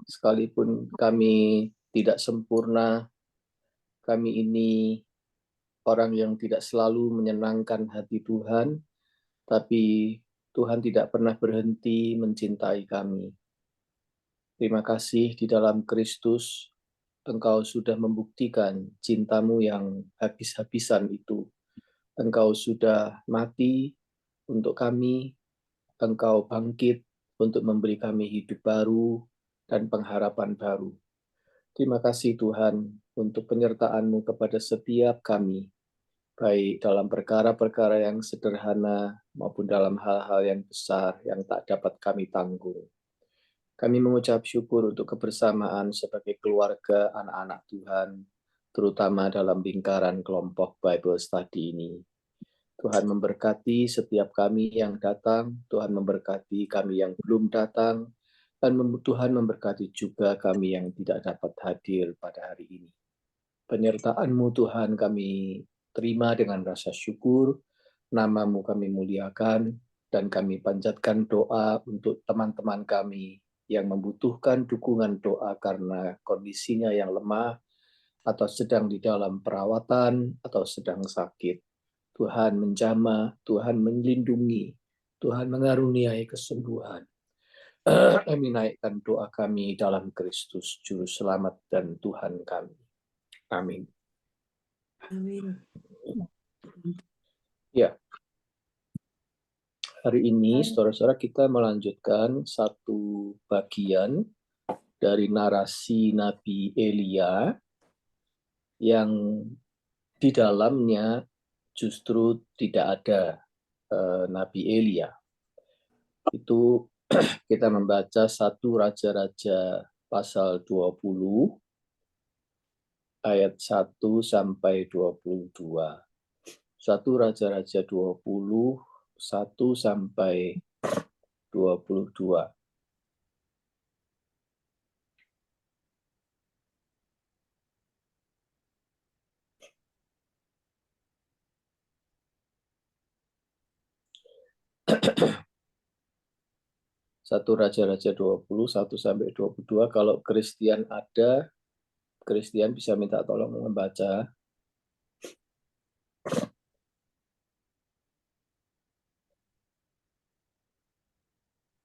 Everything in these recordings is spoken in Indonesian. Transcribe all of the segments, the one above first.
sekalipun kami tidak sempurna, kami ini orang yang tidak selalu menyenangkan hati Tuhan, tapi Tuhan tidak pernah berhenti mencintai kami. Terima kasih di dalam Kristus, Engkau sudah membuktikan cintamu yang habis-habisan itu. Engkau sudah mati untuk kami, Engkau bangkit untuk memberi kami hidup baru dan pengharapan baru. Terima kasih Tuhan untuk penyertaan-Mu kepada setiap kami, baik dalam perkara-perkara yang sederhana maupun dalam hal-hal yang besar yang tak dapat kami tanggung. Kami mengucap syukur untuk kebersamaan sebagai keluarga anak-anak Tuhan, terutama dalam lingkaran kelompok Bible Study ini. Tuhan memberkati setiap kami yang datang, Tuhan memberkati kami yang belum datang, dan Tuhan memberkati juga kami yang tidak dapat hadir pada hari ini. Penyertaan-Mu Tuhan kami terima dengan rasa syukur, nama-Mu kami muliakan, dan kami panjatkan doa untuk teman-teman kami yang membutuhkan dukungan doa karena kondisinya yang lemah, atau sedang di dalam perawatan, atau sedang sakit. Tuhan menjamah, Tuhan melindungi, Tuhan mengaruniai kesembuhan. Kami naikkan doa kami dalam Kristus, Juru Selamat dan Tuhan kami. Amin. Amin. Ya, hari ini saudara-saudara kita melanjutkan satu bagian dari narasi Nabi Elia yang di dalamnya justru tidak ada Nabi Elia. Itu kita membaca 1 Raja-Raja pasal 20 ayat 1 sampai 22. 1 Raja-Raja 20 1 sampai 22. Satu Raja-Raja 20, 1 sampai 22. Kalau Christian ada, Christian bisa minta tolong membaca.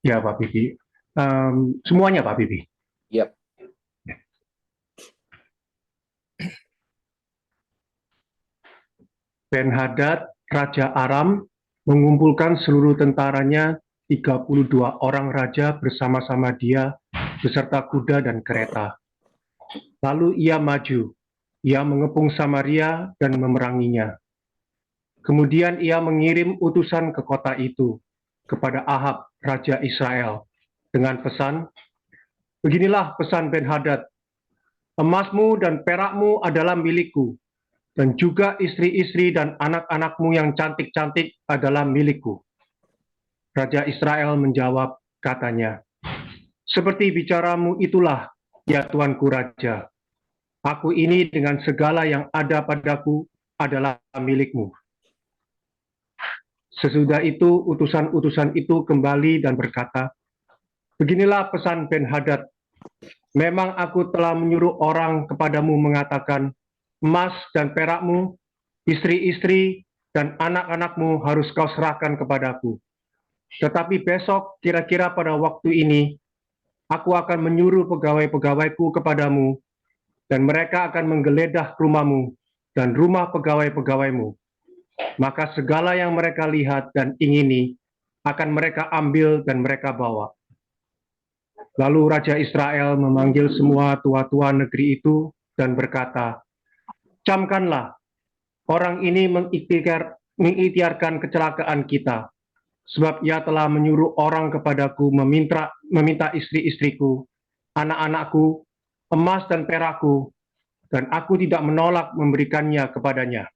Ya Pak Bibi, semuanya Pak Bibi. Yap. Ben-Hadad, Raja Aram, mengumpulkan seluruh tentaranya, 32 orang raja bersama-sama dia, beserta kuda dan kereta. Lalu ia maju, ia mengepung Samaria dan memeranginya. Kemudian ia mengirim utusan ke kota itu, kepada Ahab, Raja Israel, dengan pesan, "Beginilah pesan Ben-Hadad, emasmu dan perakmu adalah milikku, dan juga istri-istri dan anak-anakmu yang cantik-cantik adalah milikku." Raja Israel menjawab, katanya, "Seperti bicaramu itulah, ya Tuanku Raja. Aku ini dengan segala yang ada padaku adalah milikmu." Sesudah itu, utusan-utusan itu kembali dan berkata, "Beginilah pesan Ben-Hadad, memang aku telah menyuruh orang kepadamu mengatakan, emas dan perakmu, istri-istri, dan anak-anakmu harus kau serahkan kepadaku. Tetapi besok, kira-kira pada waktu ini, aku akan menyuruh pegawai-pegawaiku kepadamu, dan mereka akan menggeledah rumahmu dan rumah pegawai-pegawaimu. Maka segala yang mereka lihat dan ingini akan mereka ambil dan mereka bawa." Lalu Raja Israel memanggil semua tua-tua negeri itu dan berkata, "Camkanlah, orang ini mengikhtiarkan kecelakaan kita, sebab ia telah menyuruh orang kepadaku meminta istri-istriku, anak-anakku, emas dan perakku, dan aku tidak menolak memberikannya kepadanya."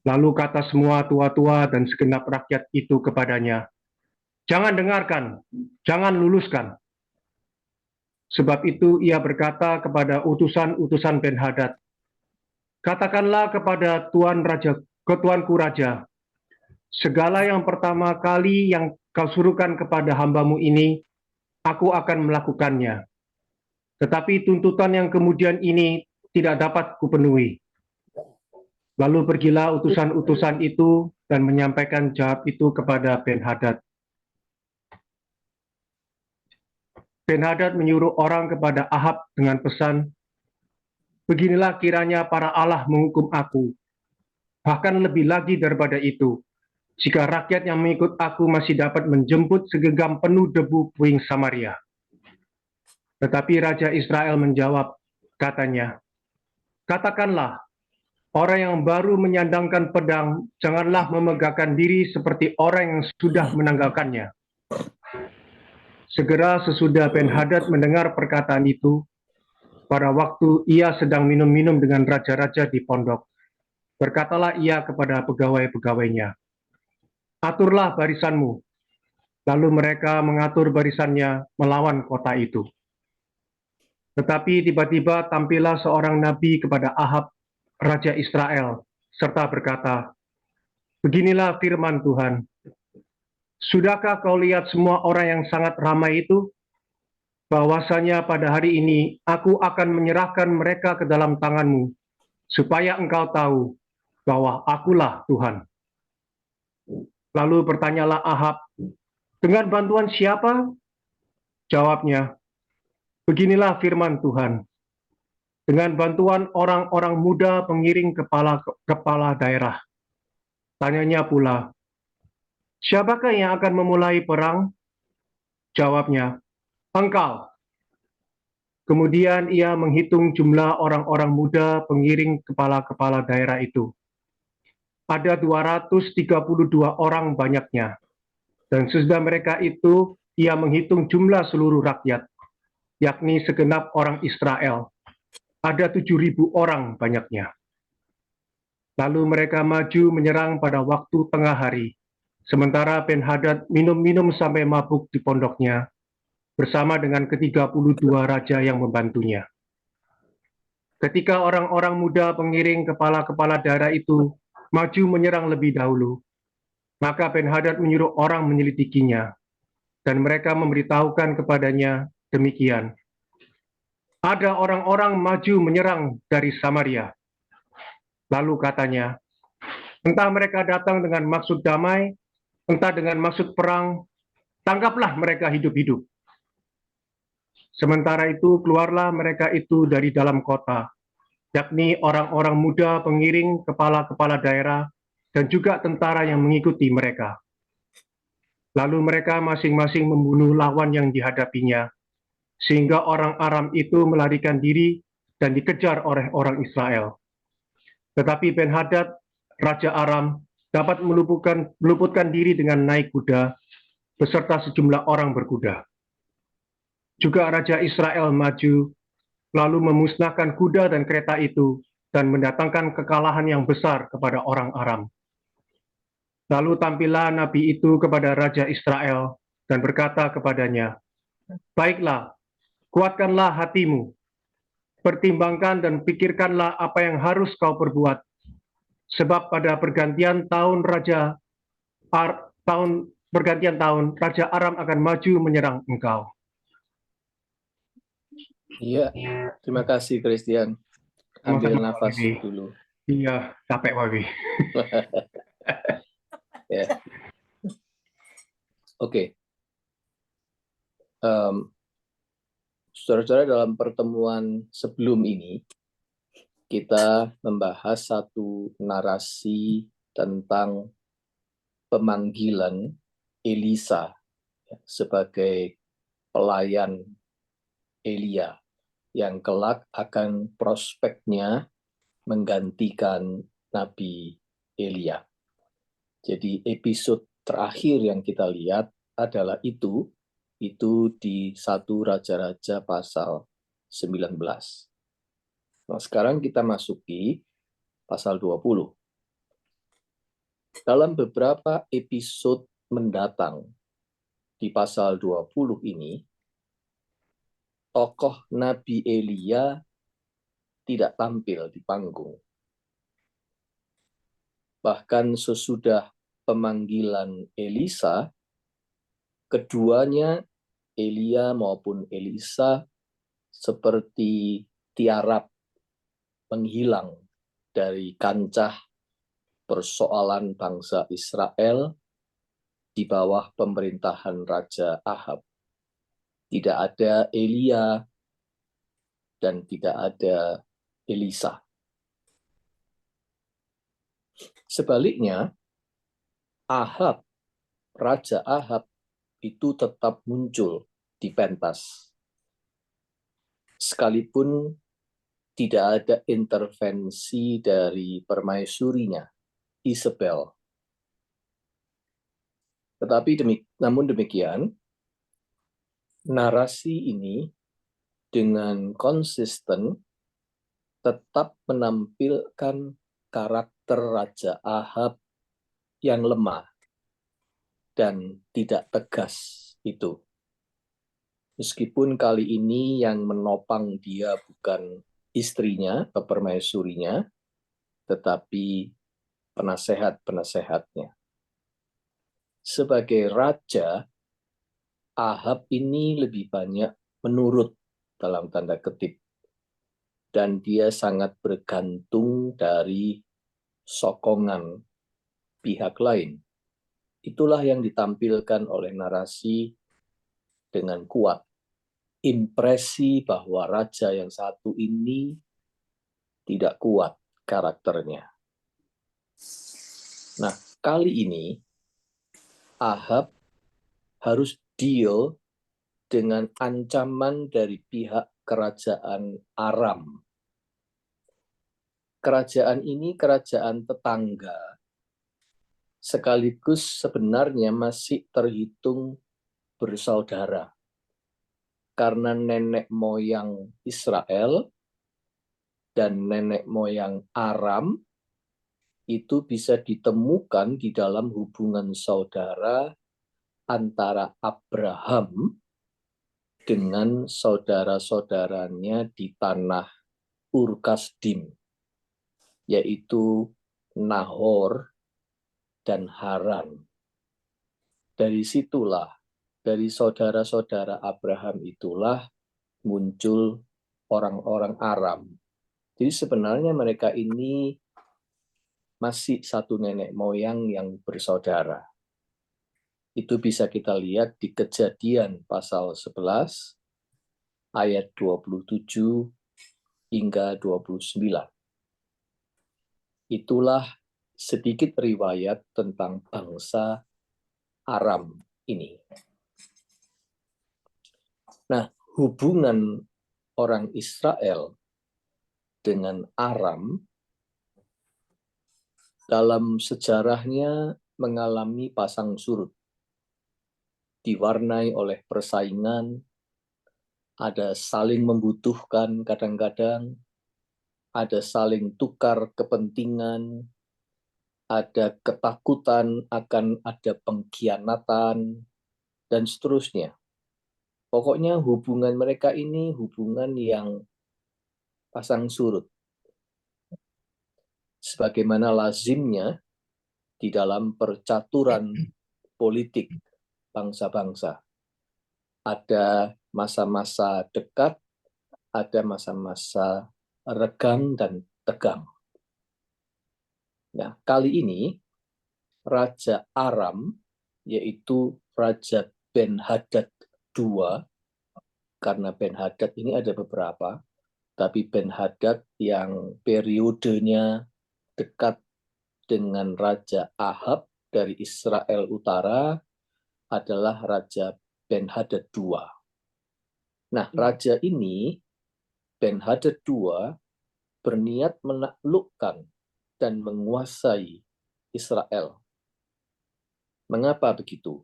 Lalu kata semua tua-tua dan segenap rakyat itu kepadanya, "Jangan dengarkan, jangan luluskan." Sebab itu ia berkata kepada utusan-utusan Ben-Hadad, "Katakanlah kepada tuanku raja, segala yang pertama kali yang kau suruhkan kepada hambamu ini, aku akan melakukannya. Tetapi tuntutan yang kemudian ini tidak dapat kupenuhi. Lalu pergilah utusan-utusan itu dan menyampaikan jawab itu kepada Ben-Hadad. Ben-Hadad menyuruh orang kepada Ahab dengan pesan, beginilah kiranya para Allah menghukum aku. Bahkan lebih lagi daripada itu, jika rakyat yang mengikut aku masih dapat menjemput segenggam penuh debu puing Samaria. Tetapi Raja Israel menjawab, katanya, katakanlah, orang yang baru menyandangkan pedang, janganlah memegahkan diri seperti orang yang sudah menanggalkannya. Segera sesudah Ben-Hadad mendengar perkataan itu, pada waktu ia sedang minum-minum dengan raja-raja di pondok, berkatalah ia kepada pegawai-pegawainya, aturlah barisanmu. Lalu mereka mengatur barisannya melawan kota itu. Tetapi tiba-tiba tampillah seorang nabi kepada Ahab, Raja Israel, serta berkata, beginilah firman Tuhan, sudahkah kau lihat semua orang yang sangat ramai itu? Bahwasanya pada hari ini aku akan menyerahkan mereka ke dalam tanganmu, supaya engkau tahu bahwa akulah Tuhan. Lalu bertanyalah Ahab, dengan bantuan siapa? Jawabnya, beginilah firman Tuhan, dengan bantuan orang-orang muda pengiring kepala daerah. Tanyanya pula, siapakah yang akan memulai perang? Jawabnya, engkau. Kemudian ia menghitung jumlah orang-orang muda pengiring kepala daerah itu. Ada 232 orang banyaknya. Dan sesudah mereka itu, ia menghitung jumlah seluruh rakyat, yakni segenap orang Israel. Ada 7.000 orang banyaknya. Lalu mereka maju menyerang pada waktu tengah hari, sementara Ben-Hadad minum-minum sampai mabuk di pondoknya, bersama dengan ke-32 raja yang membantunya. Ketika orang-orang muda pengiring kepala daerah itu maju menyerang lebih dahulu, maka Ben-Hadad menyuruh orang menyelidikinya, dan mereka memberitahukan kepadanya demikian. Ada orang-orang maju menyerang dari Samaria. Lalu katanya, entah mereka datang dengan maksud damai, entah dengan maksud perang, tangkaplah mereka hidup-hidup. Sementara itu keluarlah mereka itu dari dalam kota, yakni orang-orang muda pengiring kepala daerah dan juga tentara yang mengikuti mereka. Lalu mereka masing-masing membunuh lawan yang dihadapinya, sehingga orang Aram itu melarikan diri dan dikejar oleh orang Israel. Tetapi Ben-Hadad, Raja Aram, dapat meluputkan diri dengan naik kuda, beserta sejumlah orang berkuda. Juga Raja Israel maju, lalu memusnahkan kuda dan kereta itu, dan mendatangkan kekalahan yang besar kepada orang Aram. Lalu tampillah nabi itu kepada Raja Israel, dan berkata kepadanya, baiklah, kuatkanlah hatimu, pertimbangkan dan pikirkanlah apa yang harus kau perbuat, sebab pada pergantian tahun Raja Aram akan maju menyerang engkau. Iya, terima kasih Christian. Ambil nafas dulu. Iya, capek Wabi. Ya. Oke. Saudara-saudara, dalam pertemuan sebelum ini, kita membahas satu narasi tentang pemanggilan Elisa sebagai pelayan Elia yang kelak akan prospeknya menggantikan Nabi Elia. Jadi episode terakhir yang kita lihat adalah itu di 1 Raja-Raja pasal 19. Nah, sekarang kita masuki pasal 20. Dalam beberapa episode mendatang di pasal 20 ini, tokoh Nabi Elia tidak tampil di panggung. Bahkan sesudah pemanggilan Elisa, keduanya Elia maupun Elisa seperti tiarap menghilang dari kancah persoalan bangsa Israel di bawah pemerintahan Raja Ahab. Tidak ada Elia dan tidak ada Elisa. Sebaliknya, Raja Ahab itu tetap muncul di pentas. Sekalipun tidak ada intervensi dari permaisurinya, Isabel. Namun demikian, narasi ini dengan konsisten tetap menampilkan karakter Raja Ahab yang lemah dan tidak tegas itu. Meskipun kali ini yang menopang dia bukan istrinya atau permaisurinya, tetapi penasehat-penasehatnya. Sebagai raja, Ahab ini lebih banyak menurut dalam tanda kutip. Dan dia sangat bergantung dari sokongan pihak lain. Itulah yang ditampilkan oleh narasi dengan kuat. Impresi bahwa raja yang satu ini tidak kuat karakternya. Nah, kali ini Ahab harus deal dengan ancaman dari pihak kerajaan Aram. Kerajaan ini kerajaan tetangga, sekaligus sebenarnya masih terhitung bersaudara. Karena nenek moyang Israel dan nenek moyang Aram itu bisa ditemukan di dalam hubungan saudara antara Abraham dengan saudara-saudaranya di tanah Ur-Kasdim, yaitu Nahor dan Haran. Dari situlah, dari saudara-saudara Abraham itulah muncul orang-orang Aram. Jadi sebenarnya mereka ini masih satu nenek moyang yang bersaudara. Itu bisa kita lihat di Kejadian pasal 11 ayat 27 hingga 29. Itulah sedikit riwayat tentang bangsa Aram ini. Nah, hubungan orang Israel dengan Aram dalam sejarahnya mengalami pasang surut. Diwarnai oleh persaingan, ada saling membutuhkan kadang-kadang, ada saling tukar kepentingan, ada ketakutan akan ada pengkhianatan, dan seterusnya. Pokoknya hubungan mereka ini hubungan yang pasang surut. Sebagaimana lazimnya di dalam percaturan politik bangsa-bangsa. Ada masa-masa dekat, ada masa-masa regang dan tegang. Nah, kali ini Raja Aram, yaitu Raja Ben-Hadad II, karena Ben-Hadad ini ada beberapa, tapi Ben-Hadad yang periodenya dekat dengan Raja Ahab dari Israel Utara adalah Raja Ben-Hadad II. Nah, raja ini, Ben-Hadad II, berniat menaklukkan dan menguasai Israel. Mengapa begitu?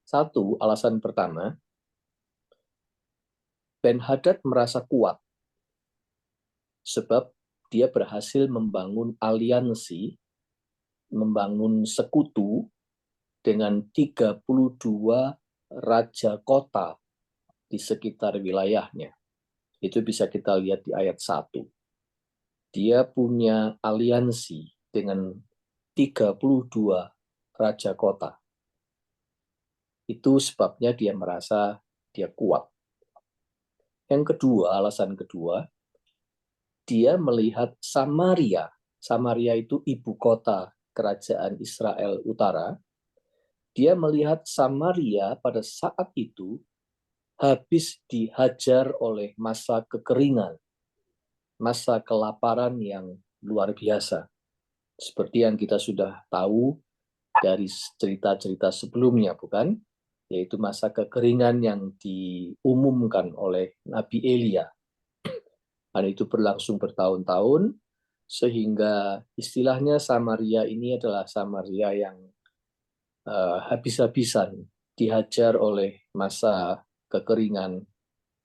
Satu, alasan pertama, Ben-Hadad merasa kuat sebab dia berhasil membangun aliansi, membangun sekutu dengan 32 raja kota di sekitar wilayahnya. Itu bisa kita lihat di ayat 1. Dia punya aliansi dengan 32 raja kota. Itu sebabnya dia merasa dia kuat. Yang kedua, alasan kedua, dia melihat Samaria. Samaria itu ibu kota kerajaan Israel Utara. Dia melihat Samaria pada saat itu habis dihajar oleh masa kekeringan, masa kelaparan yang luar biasa. Seperti yang kita sudah tahu dari cerita-cerita sebelumnya, bukan? Yaitu masa kekeringan yang diumumkan oleh Nabi Elia. Dan itu berlangsung bertahun-tahun, sehingga istilahnya Samaria ini adalah Samaria yang habis-habisan dihajar oleh masa kekeringan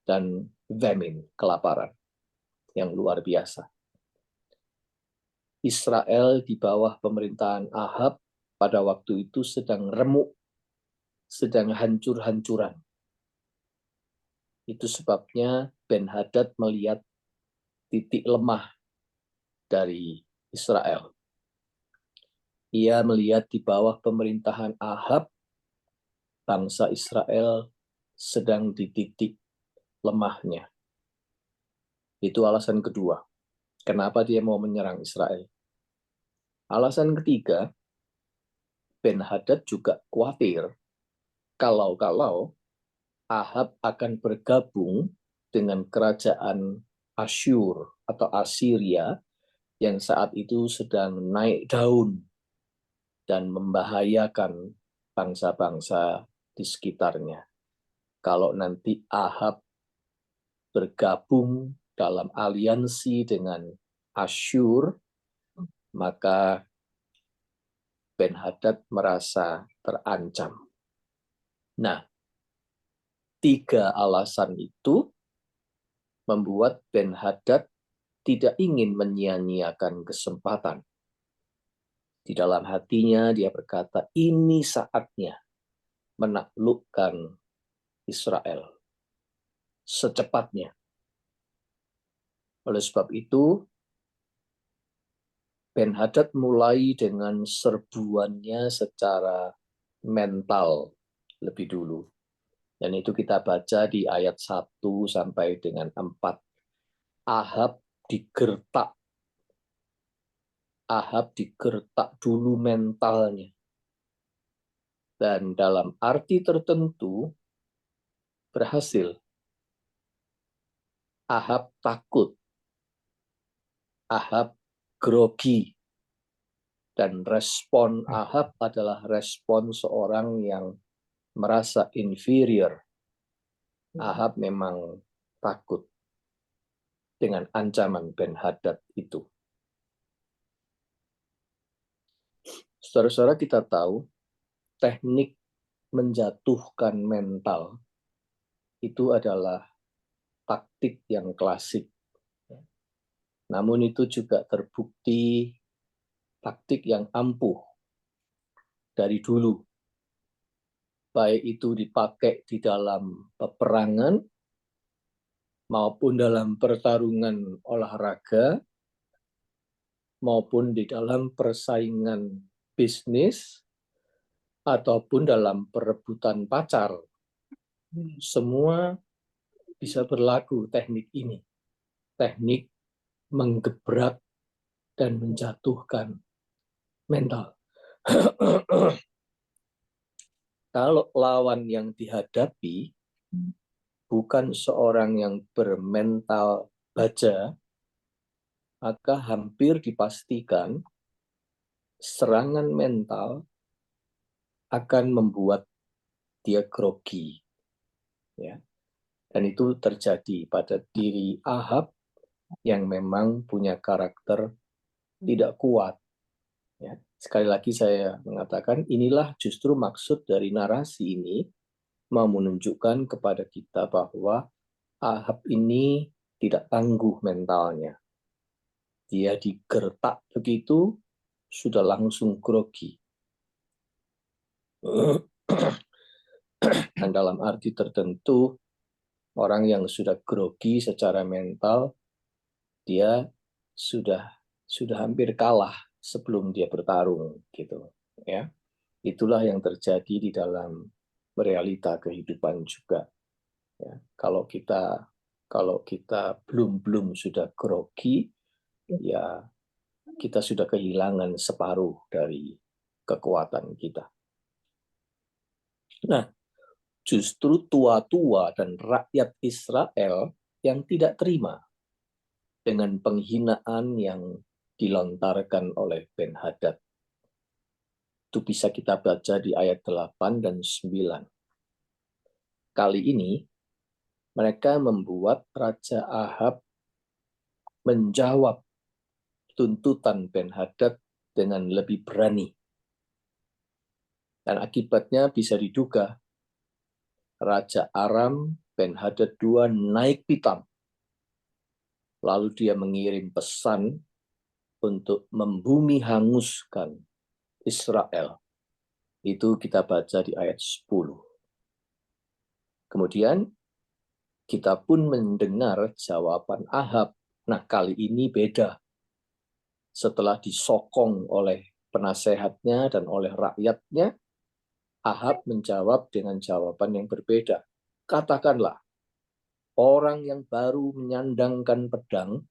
dan famine, kelaparan yang luar biasa. Israel di bawah pemerintahan Ahab pada waktu itu sedang remuk, sedang hancur-hancuran. Itu sebabnya Ben-Hadad melihat titik lemah dari Israel. Ia melihat di bawah pemerintahan Ahab, bangsa Israel sedang di titik lemahnya. Itu alasan kedua. Kenapa dia mau menyerang Israel? Alasan ketiga, Ben-Hadad juga khawatir kalau Ahab akan bergabung dengan kerajaan Asyur atau Assyria yang saat itu sedang naik daun dan membahayakan bangsa-bangsa di sekitarnya. Kalau nanti Ahab bergabung dalam aliansi dengan Asyur, maka Ben-Hadad merasa terancam. Nah, 3 alasan itu membuat Ben-Hadad tidak ingin menyia-nyiakan kesempatan. Di dalam hatinya dia berkata, ini saatnya menaklukkan Israel secepatnya. Oleh sebab itu, Ben-Hadad mulai dengan serbuannya secara mental lebih dulu. Dan itu kita baca di ayat 1 sampai dengan 4. Ahab digertak dulu mentalnya. Dan dalam arti tertentu berhasil. Ahab takut. Ahab grogi. Dan respon Ahab adalah respon seorang yang merasa inferior. Ahab memang takut dengan ancaman Ben-Hadad itu. Saudara-saudara, kita tahu teknik menjatuhkan mental itu adalah taktik yang klasik. Namun itu juga terbukti taktik yang ampuh dari dulu. Baik itu dipakai di dalam peperangan maupun dalam pertarungan olahraga maupun di dalam persaingan bisnis ataupun dalam perebutan pacar. Semua bisa berlaku teknik ini. Teknik menggebrak dan menjatuhkan mental. Kalau lawan yang dihadapi bukan seorang yang bermental baja, maka hampir dipastikan serangan mental akan membuat dia grogi. Ya. Dan itu terjadi pada diri Ahab yang memang punya karakter tidak kuat. Ya. Sekali lagi saya mengatakan inilah justru maksud dari narasi ini, mau menunjukkan kepada kita bahwa Ahab ini tidak tangguh mentalnya. Dia digertak begitu, sudah langsung grogi. Dan dalam arti tertentu, orang yang sudah grogi secara mental, dia sudah hampir kalah sebelum dia bertarung, gitu. Ya, itulah yang terjadi di dalam realita kehidupan juga. Ya, kalau kita belum sudah grogi, ya kita sudah kehilangan separuh dari kekuatan kita. Nah, justru tua-tua dan rakyat Israel yang tidak terima dengan penghinaan yang dilontarkan oleh Ben-Hadad. Itu bisa kita baca di ayat 8 dan 9. Kali ini, mereka membuat Raja Ahab menjawab tuntutan Ben-Hadad dengan lebih berani. Dan akibatnya bisa diduga, Raja Aram Ben-Hadad II naik pitam. Lalu dia mengirim pesan untuk membumi hanguskan Israel. Itu kita baca di ayat 10. Kemudian kita pun mendengar jawaban Ahab. Nah, kali ini beda. Setelah disokong oleh penasehatnya dan oleh rakyatnya, Ahab menjawab dengan jawaban yang berbeda. Katakanlah, orang yang baru menyandangkan pedang,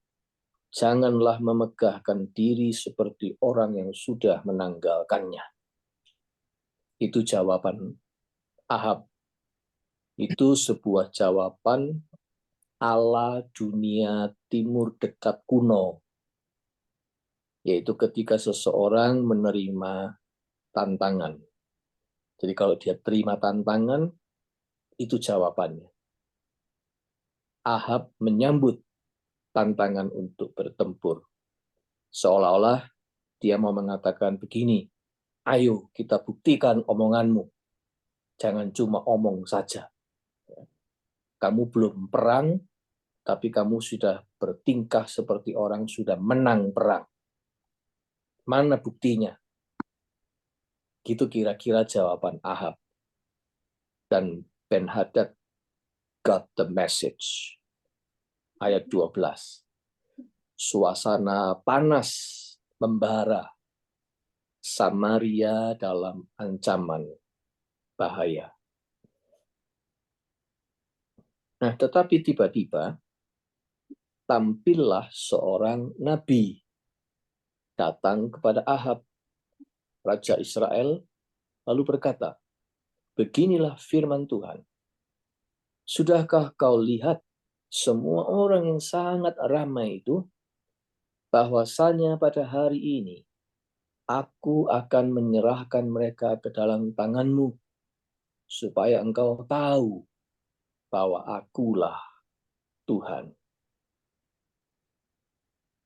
janganlah memegahkan diri seperti orang yang sudah menanggalkannya. Itu jawaban Ahab. Itu sebuah jawaban ala dunia timur dekat kuno. Yaitu ketika seseorang menerima tantangan. Jadi kalau dia terima tantangan, itu jawabannya. Ahab menyambut tantangan untuk bertempur. Seolah-olah dia mau mengatakan begini, ayo kita buktikan omonganmu. Jangan cuma omong saja. Kamu belum perang, tapi kamu sudah bertingkah seperti orang sudah menang perang. Mana buktinya? Gitu kira-kira jawaban Ahab. Dan Ben-Hadad got the message. Ayat 12. Suasana panas membara. Samaria dalam ancaman bahaya. Nah, tetapi tiba-tiba tampillah seorang nabi datang kepada Ahab, Raja Israel, lalu berkata, beginilah firman Tuhan. Sudahkah kau lihat semua orang yang sangat ramai itu, bahwasanya pada hari ini aku akan menyerahkan mereka ke dalam tanganmu, supaya engkau tahu bahwa akulah Tuhan.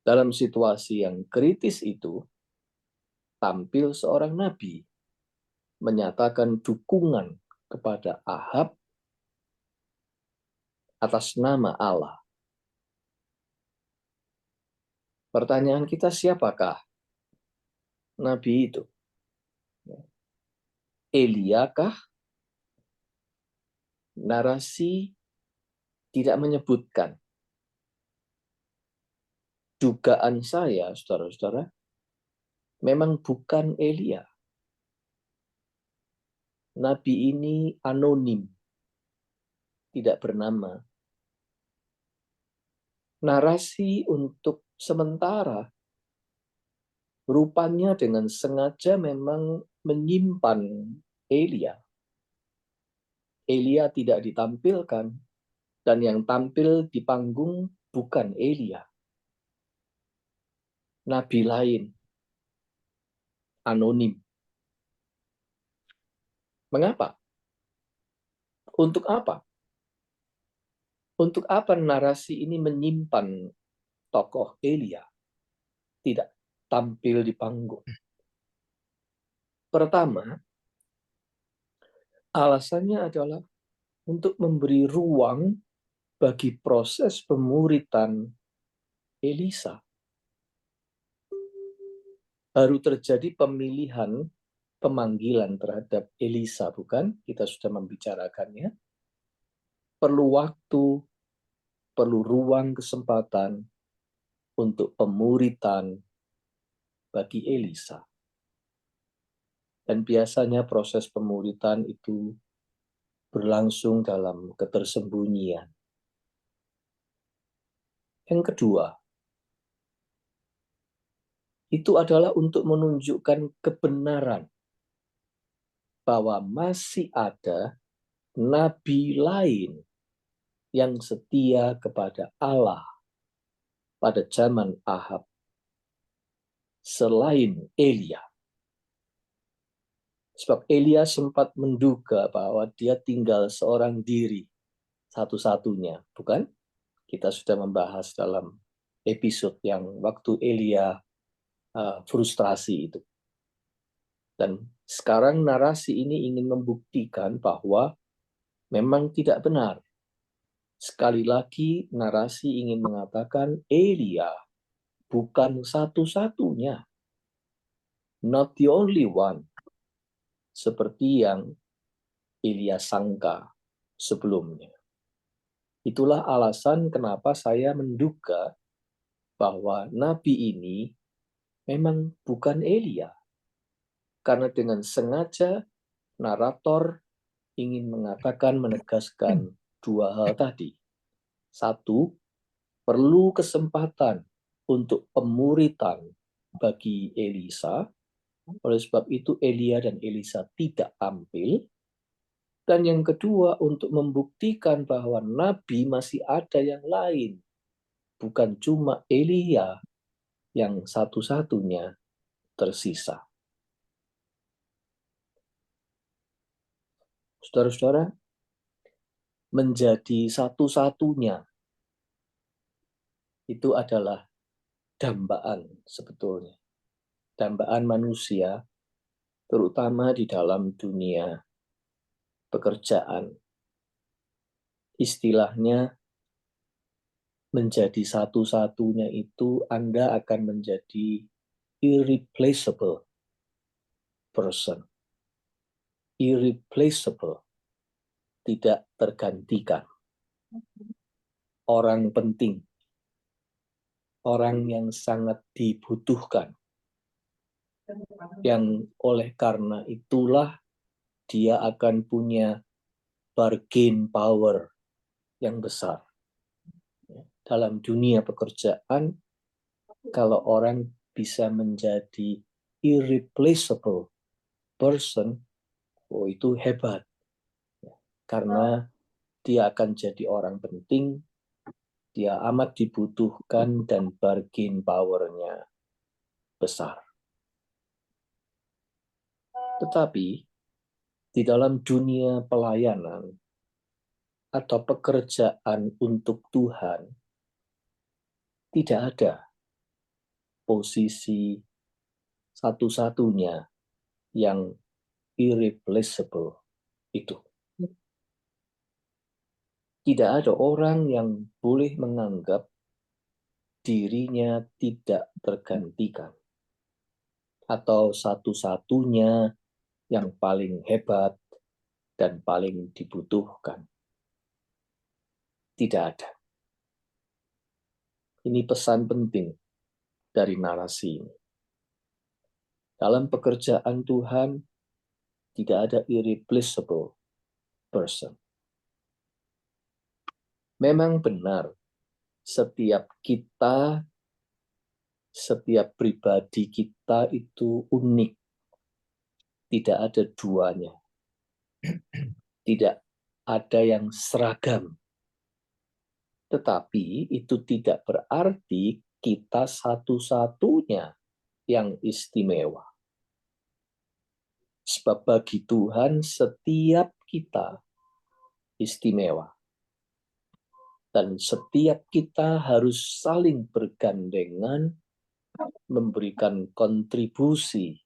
Dalam situasi yang kritis itu, tampil seorang nabi menyatakan dukungan kepada Ahab atas nama Allah. Pertanyaan kita, siapakah nabi itu? Eliakah? Narasi tidak menyebutkan. Dugaan saya, saudara-saudara, memang bukan Elia. Nabi ini anonim, tidak bernama. Narasi untuk sementara, rupanya dengan sengaja memang menyimpan Elia. Elia tidak ditampilkan, dan yang tampil di panggung bukan Elia. Nabi lain, anonim. Mengapa? Untuk apa? Untuk apa narasi ini menyimpan tokoh Elia? Tidak tampil di panggung. Pertama, alasannya adalah untuk memberi ruang bagi proses pemuritan Elisa. Baru terjadi pemilihan, pemanggilan terhadap Elisa, bukan? Kita sudah membicarakannya. Perlu waktu, perlu ruang kesempatan untuk pemuritan bagi Elisa. Dan biasanya proses pemuritan itu berlangsung dalam ketersembunyian. Yang kedua, itu adalah untuk menunjukkan kebenaran bahwa masih ada nabi lain yang setia kepada Allah pada zaman Ahab selain Elia. Sebab Elia sempat menduga bahwa dia tinggal seorang diri satu-satunya, bukan? Kita sudah membahas dalam episode yang waktu Elia frustrasi itu. Dan sekarang narasi ini ingin membuktikan bahwa memang tidak benar. Sekali lagi narasi ingin mengatakan Elia bukan satu-satunya. Not the only one. Seperti yang Elia sangka sebelumnya. Itulah alasan kenapa saya menduga bahwa nabi ini memang bukan Elia. Karena dengan sengaja narator ingin mengatakan, menegaskan dua hal tadi. Satu, perlu kesempatan untuk pemuritan bagi Elisa. Oleh sebab itu Elia dan Elisa tidak tampil. Dan yang kedua, untuk membuktikan bahwa nabi masih ada yang lain. Bukan cuma Elia yang satu-satunya tersisa. Saudara-saudara, menjadi satu-satunya itu adalah dambaan sebetulnya. Dambaan manusia, terutama di dalam dunia pekerjaan. Istilahnya, menjadi satu-satunya itu Anda akan menjadi irreplaceable person. Irreplaceable, tidak tergantikan. Orang penting, orang yang sangat dibutuhkan. Yang oleh karena itulah dia akan punya bargain power yang besar. Dalam dunia pekerjaan, kalau orang bisa menjadi irreplaceable person, oh itu hebat. Karena dia akan jadi orang penting, dia amat dibutuhkan dan bargain power-nya besar. Tetapi di dalam dunia pelayanan atau pekerjaan untuk Tuhan, tidak ada posisi satu-satunya yang irreplaceable itu. Tidak ada orang yang boleh menganggap dirinya tidak tergantikan atau satu-satunya yang paling hebat dan paling dibutuhkan. Tidak ada. Ini pesan penting dari narasi ini. Dalam pekerjaan Tuhan, tidak ada irreplaceable person. Memang benar, setiap kita, setiap pribadi kita itu unik. Tidak ada duanya. Tidak ada yang seragam. Tetapi itu tidak berarti kita satu-satunya yang istimewa. Sebab bagi Tuhan setiap kita istimewa. Dan setiap kita harus saling bergandengan memberikan kontribusi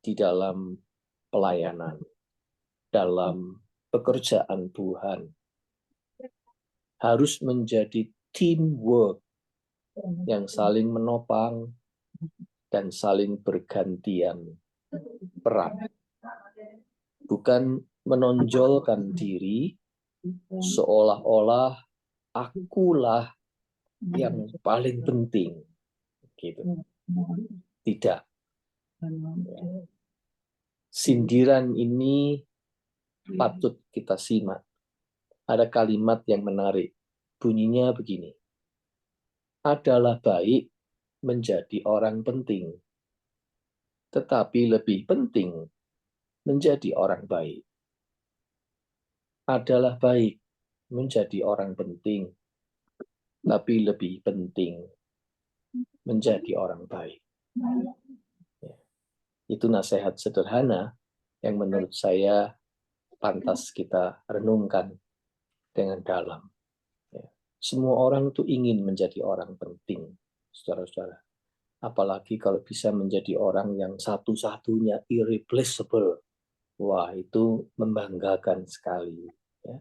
di dalam pelayanan, dalam pekerjaan Tuhan. Harus menjadi teamwork yang saling menopang dan saling bergantian peran. Bukan menonjolkan diri seolah-olah akulah yang paling penting. Gitu. Tidak. Sindiran ini patut kita simak. Ada kalimat yang menarik. Bunyinya begini. Adalah baik menjadi orang penting, tetapi lebih penting menjadi orang baik. Adalah baik menjadi orang penting, tapi lebih penting menjadi orang baik. Itu nasihat sederhana yang menurut saya pantas kita renungkan dengan dalam. Semua orang itu ingin menjadi orang penting, saudara-saudara. Apalagi kalau bisa menjadi orang yang satu-satunya irreplaceable. Wah, itu membanggakan sekali. Ya.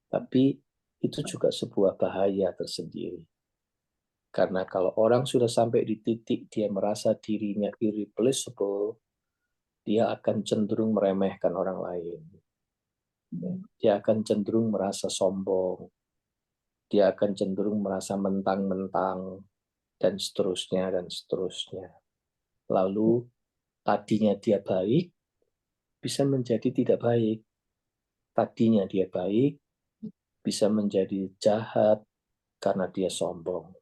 Tapi itu juga sebuah bahaya tersendiri. Karena kalau orang sudah sampai di titik dia merasa dirinya irreplaceable, dia akan cenderung meremehkan orang lain. Dia akan cenderung merasa sombong. Dia akan cenderung merasa mentang-mentang, dan seterusnya, dan seterusnya. Lalu, tadinya dia baik, bisa menjadi tidak baik. Tadinya dia baik, bisa menjadi jahat, karena dia sombong.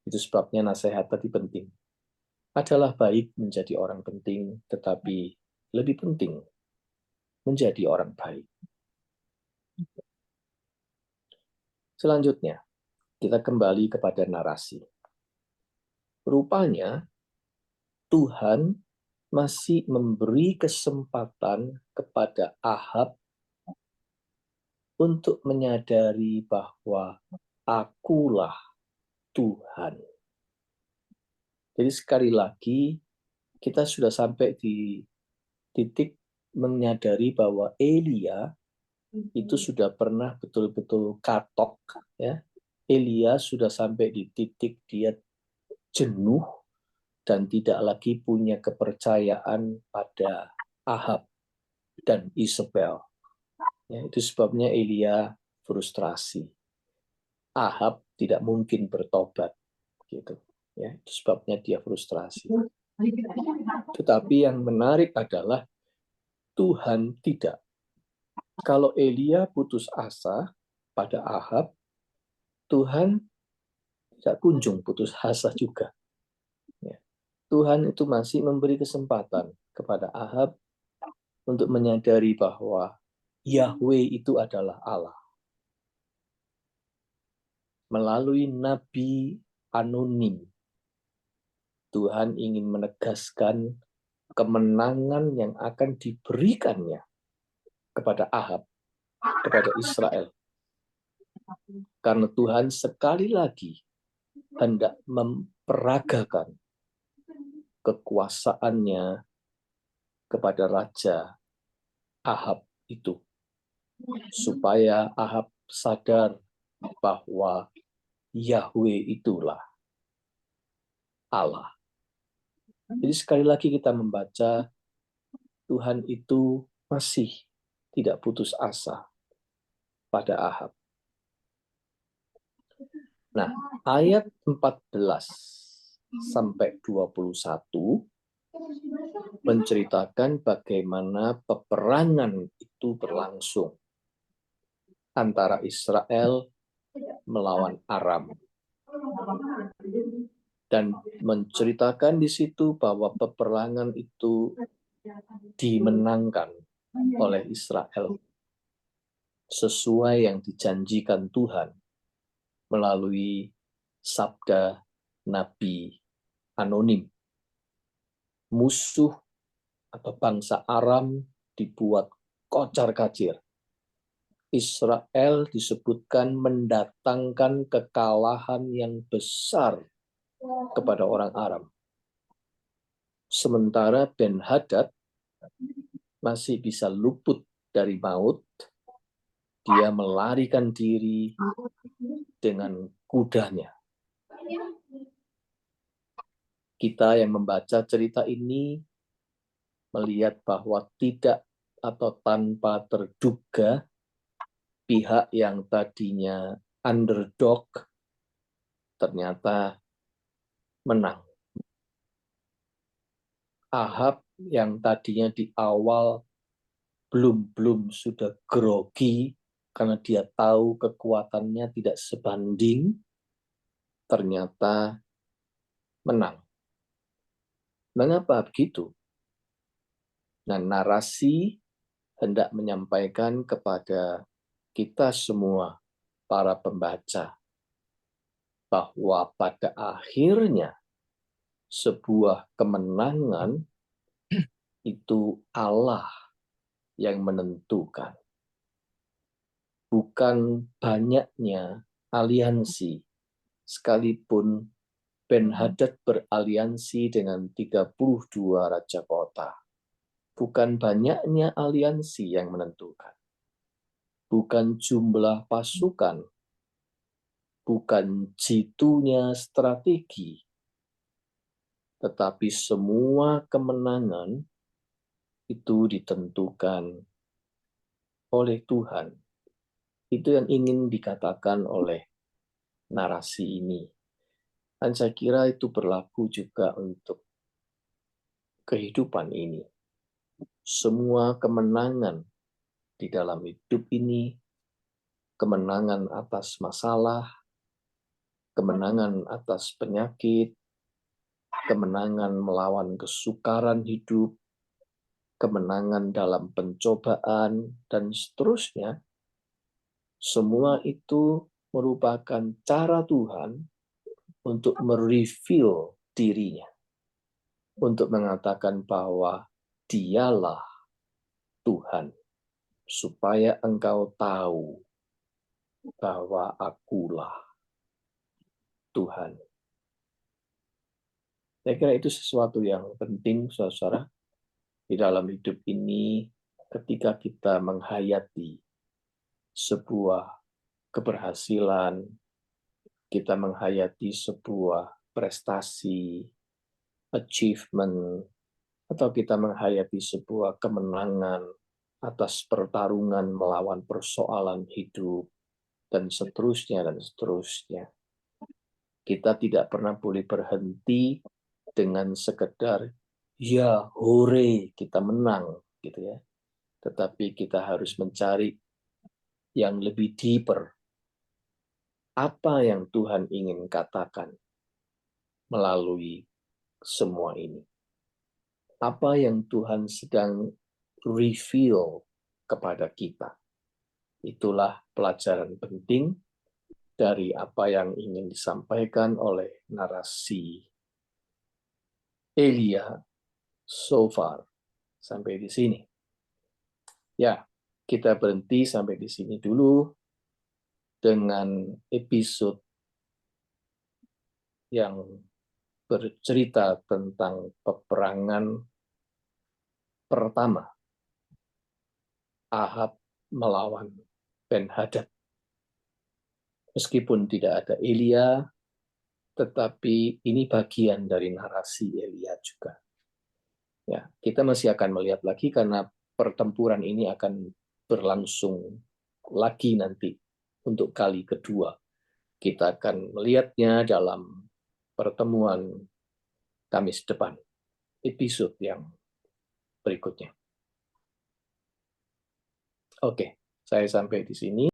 Itu sebabnya nasihat tadi penting. Adalah baik menjadi orang penting, tetapi lebih penting menjadi orang baik. Selanjutnya, kita kembali kepada narasi. Rupanya, Tuhan masih memberi kesempatan kepada Ahab untuk menyadari bahwa akulah Tuhan. Jadi sekali lagi, kita sudah sampai di titik menyadari bahwa Elia itu sudah pernah betul-betul katok. Ya. Elia sudah sampai di titik dia jenuh dan tidak lagi punya kepercayaan pada Ahab dan Isabel. Ya, itu sebabnya Elia frustrasi. Ahab tidak mungkin bertobat, gitu. Ya, itu sebabnya dia frustrasi. Tetapi yang menarik adalah Tuhan tidak. Kalau Elia putus asa pada Ahab, Tuhan tidak kunjung putus asa juga. Ya. Tuhan itu masih memberi kesempatan kepada Ahab untuk menyadari bahwa Yahweh itu adalah Allah. Melalui nabi anonim, Tuhan ingin menegaskan kemenangan yang akan diberikannya kepada Ahab, kepada Israel. Karena Tuhan sekali lagi hendak memperagakan kekuasaannya kepada Raja Ahab itu. Supaya Ahab sadar bahwa Yahweh itulah Allah. Jadi sekali lagi kita membaca, Tuhan itu masih tidak putus asa pada Ahab. Nah, ayat 14 sampai 21 menceritakan bagaimana peperangan itu berlangsung antara Israel melawan Aram. Dan menceritakan di situ bahwa peperangan itu dimenangkan oleh Israel sesuai yang dijanjikan Tuhan melalui sabda Nabi anonim. Musuh atau bangsa Aram dibuat kocar-kacir. Israel disebutkan mendatangkan kekalahan yang besar kepada orang Aram. Sementara Ben-Hadad masih bisa luput dari maut, dia melarikan diri dengan kudanya. Kita yang membaca cerita ini melihat bahwa tidak atau tanpa terduga pihak yang tadinya underdog ternyata menang. Ahab yang tadinya di awal belum sudah grogi karena dia tahu kekuatannya tidak sebanding, ternyata menang. Mengapa begitu? Nah, narasi hendak menyampaikan kepada kita semua, para pembaca, bahwa pada akhirnya sebuah kemenangan itu Allah yang menentukan. Bukan banyaknya aliansi, sekalipun Ben Hadad beraliansi dengan 32 raja kota. Bukan banyaknya aliansi yang menentukan. Bukan jumlah pasukan. Bukan jitunya strategi. Tetapi semua kemenangan itu ditentukan oleh Tuhan. Itu yang ingin dikatakan oleh narasi ini. Dan saya kira itu berlaku juga untuk kehidupan ini. Semua kemenangan di dalam hidup ini, kemenangan atas masalah, kemenangan atas penyakit, kemenangan melawan kesukaran hidup, kemenangan dalam pencobaan, dan seterusnya, semua itu merupakan cara Tuhan untuk mereveal dirinya, untuk mengatakan bahwa Dialah Tuhan, supaya engkau tahu bahwa akulah Tuhan. Saya kira itu sesuatu yang penting, saudara-saudara, di dalam hidup ini ketika kita menghayati sebuah keberhasilan, kita menghayati sebuah prestasi, achievement, atau kita menghayati sebuah kemenangan atas pertarungan melawan persoalan hidup, dan seterusnya, dan seterusnya. Kita tidak pernah boleh berhenti dengan sekedar, ya hore, kita menang, gitu ya. Tetapi kita harus mencari yang lebih deeper. Apa yang Tuhan ingin katakan melalui semua ini? Apa yang Tuhan sedang reveal kepada kita? Itulah pelajaran penting dari apa yang ingin disampaikan oleh narasi Elia so far sampai di sini. Ya, kita berhenti sampai di sini dulu dengan episode yang bercerita tentang peperangan pertama Ahab melawan Ben Hadad. Meskipun tidak ada Elia, tetapi ini bagian dari narasi Elia juga. Ya, kita masih akan melihat lagi karena pertempuran ini akan berlangsung lagi nanti untuk kali kedua. Kita akan melihatnya dalam pertemuan Kamis depan, episode yang berikutnya. Oke, saya sampai di sini.